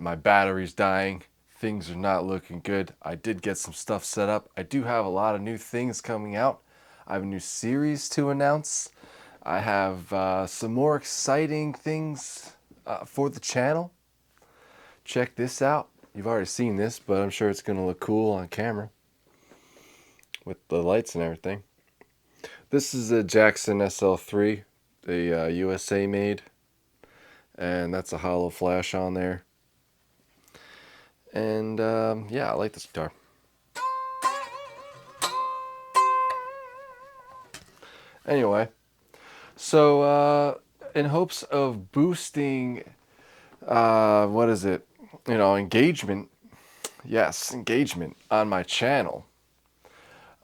My battery's dying. Things are not looking good. I did get some stuff set up. I do have a lot of new things coming out. I have a new series to announce. I have some more exciting things for the channel. Check this out. You've already seen this, but I'm sure it's going to look cool on camera with the lights and everything. This is a Jackson SL3, the USA made, and that's a hollow flash on there. And yeah, I like this guitar. Anyway, so in hopes of boosting, what is it? Engagement. Yes, engagement on my channel.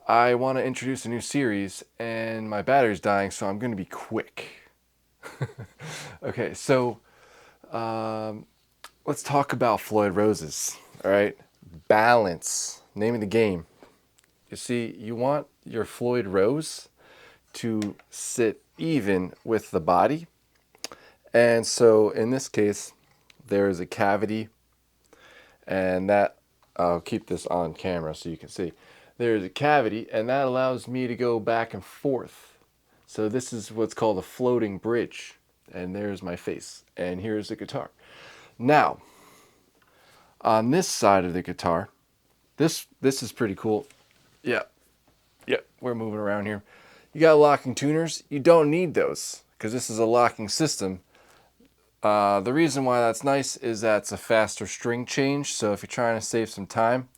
I want to introduce a new series, and my battery's dying, so I'm going to be quick. Okay, so let's talk about Floyd roses. All right, balance. Name of the game. You see, you want your Floyd rose to sit even with the body. And so in this case, there is a cavity, and that, I'll keep this on camera so you can see. There's a cavity, and that allows me to go back and forth. So this is what's called a floating bridge. And there's my face, and here's the guitar. Now, on this side of the guitar, this is pretty cool. Yeah, we're moving around here. You got locking tuners. You don't need those because this is a locking system. The reason why that's nice is that it's a faster string change. So if you're trying to save some time,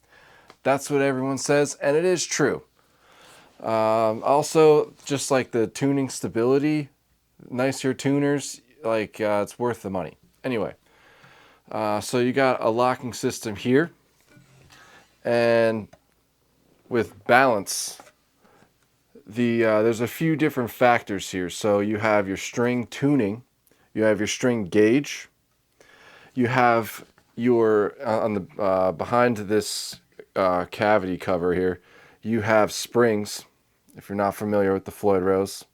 that's what everyone says, and it is true. Also, just like the tuning stability, nicer tuners, like it's worth the money. Anyway, so you got a locking system here, and with balance, there's a few different factors here. So you have your string tuning, you have your string gauge, you have your on the behind this cavity cover here, you have springs. If you're not familiar with the Floyd Rose,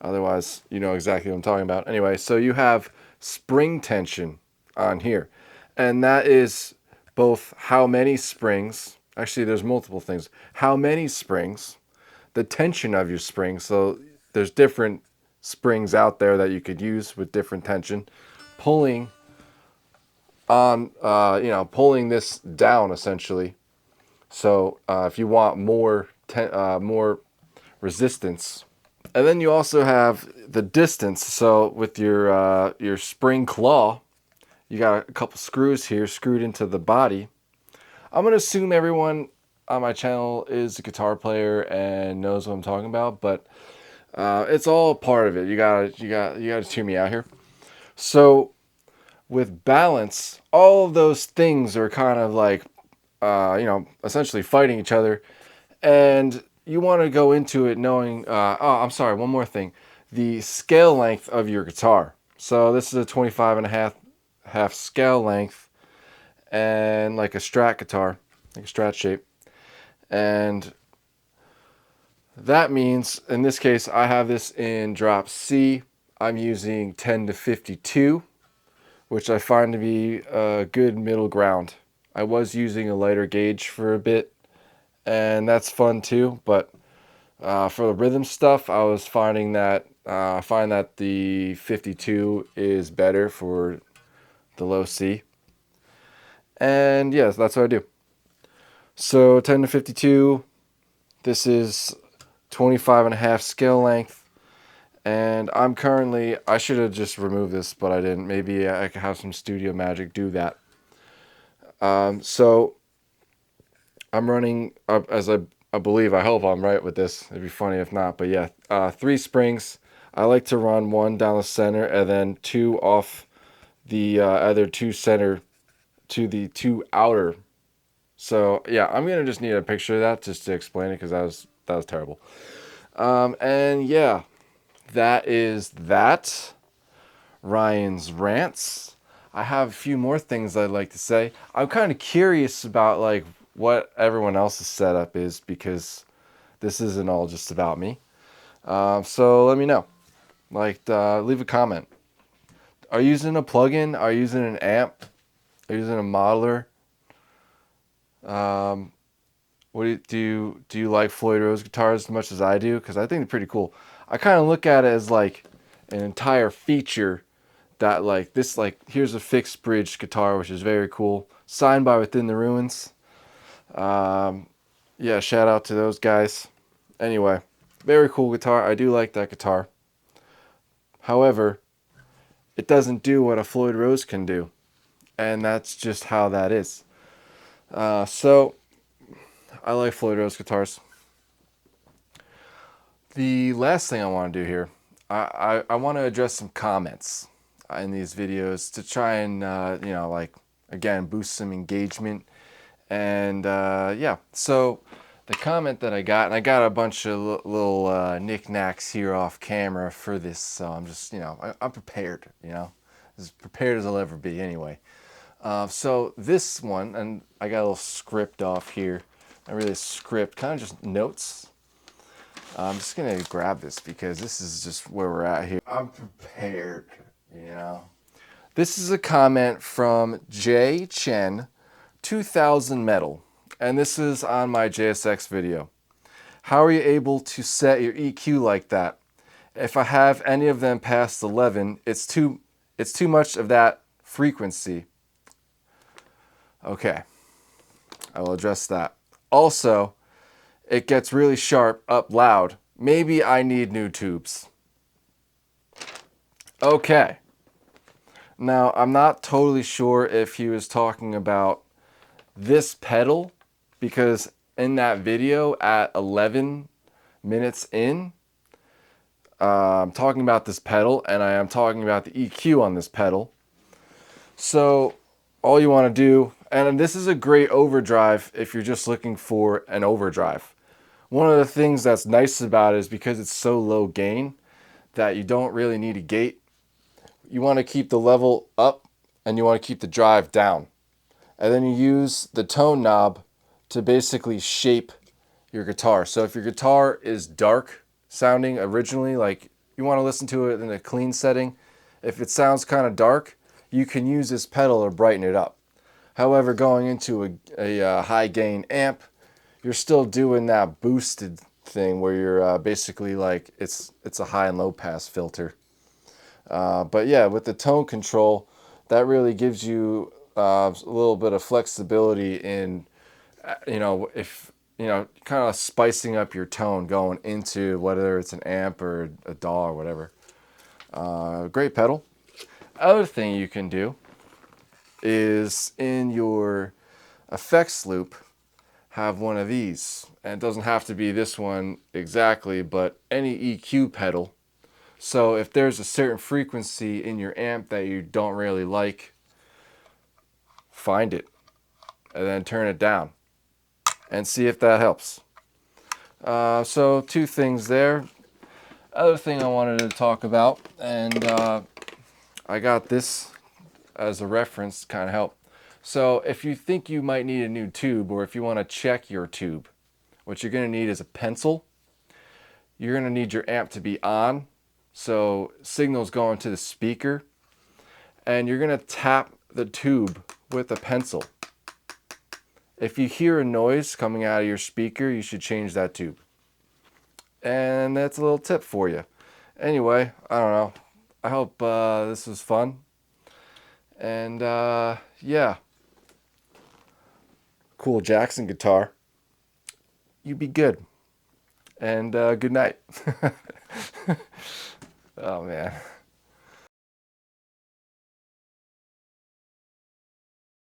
otherwise you know exactly what I'm talking about. Anyway, so you have spring tension on here, and that is both how many springs. Actually, there's multiple things. How many springs, the tension of your spring. So there's different springs out there that you could use with different tension, pulling on, pulling this down essentially. So if you want more resistance, and then you also have the distance. So with your spring claw, you got a couple screws here screwed into the body. I'm gonna assume everyone on my channel is a guitar player and knows what I'm talking about, but it's all part of it. You gotta hear me out here. So with balance, all of those things are kind of like essentially fighting each other, and you want to go into it knowing. Oh, I'm sorry. One more thing: the scale length of your guitar. So this is a 25 and a half scale length, and like a Strat guitar, like a Strat shape. And that means, in this case, I have this in drop C. I'm using 10 to 52, which I find to be a good middle ground. I was using a lighter gauge for a bit, and that's fun too. But for the rhythm stuff, I was finding that I find that the 52 is better for the low C. And yes, that's what I do. So 10 to 52, this is 25 and a half scale length. And I'm currently, I should have just removed this, but I didn't. Maybe I could have some studio magic do that. So I'm running up, as I believe, I hope I'm right with this. It'd be funny if not, but yeah, 3 springs. I like to run 1 down the center and then 2 off the other 2 center to the 2 outer. So yeah, I'm gonna just need a picture of that just to explain it, because that was terrible. And yeah, that is that. Ryan's Rants. I have a few more things I'd like to say. I'm kind of curious about like what everyone else's setup is, because this isn't all just about me. So let me know. Like, leave a comment. Are you using a plugin? Are you using an amp? using a modeler. What do you like Floyd Rose guitars as much as I do? Because I think they're pretty cool. I kind of look at it as like an entire feature that like this, like here's a fixed bridge guitar, which is very cool, signed by Within the Ruins. Yeah, shout out to those guys. Anyway, very cool guitar. I do like that guitar. However, it doesn't do what a Floyd Rose can do, and that's just how that is. So I like Floyd Rose guitars. The last thing I want to do here, I want to address some comments in these videos to try and like again boost some engagement. And yeah, so the comment that I got, and I got a bunch of little knickknacks here off camera for this, so I'm just I'm prepared, as prepared as I'll ever be anyway. So this one, and I got a little script off here. Not really a script, kind of just notes. I'm just gonna grab this because this is just where we're at here. I'm prepared, This is a comment from J Chen 2000 Metal, and this is on my JSX video. How are you able to set your EQ like that? If I have any of them past 11, it's too much of that frequency. Okay, I will address that. Also, it gets really sharp up loud. Maybe I need new tubes. Okay. Now, I'm not totally sure if he was talking about this pedal, because in that video at 11 minutes in, I'm talking about this pedal, and I am talking about the EQ on this pedal. So all you want to do, and this is a great overdrive if you're just looking for an overdrive. One of the things that's nice about it is because it's so low gain that you don't really need a gate. You want to keep the level up and you want to keep the drive down. And then you use the tone knob to basically shape your guitar. So if your guitar is dark sounding originally, like you want to listen to it in a clean setting, if it sounds kind of dark, you can use this pedal to brighten it up. However, going into a high gain amp, you're still doing that boosted thing where you're basically like it's a high and low pass filter. But yeah, with the tone control, that really gives you a little bit of flexibility in, if, kind of spicing up your tone going into whether it's an amp or a DAW or whatever. Great pedal. Other thing you can do is in your effects loop, have one of these. And it doesn't have to be this one exactly, but any EQ pedal. So if there's a certain frequency in your amp that you don't really like, find it and then turn it down and see if that helps. So two things there. Other thing I wanted to talk about, and I got this as a reference to kind of help. So if you think you might need a new tube, or if you want to check your tube, what you're going to need is a pencil. You're going to need your amp to be on, so signals going to the speaker, and you're going to tap the tube with a pencil. If you hear a noise coming out of your speaker, you should change that tube. And that's a little tip for you. Anyway, I don't know. I hope this was fun. And yeah. Cool Jackson guitar. You be good. And good night. Oh man.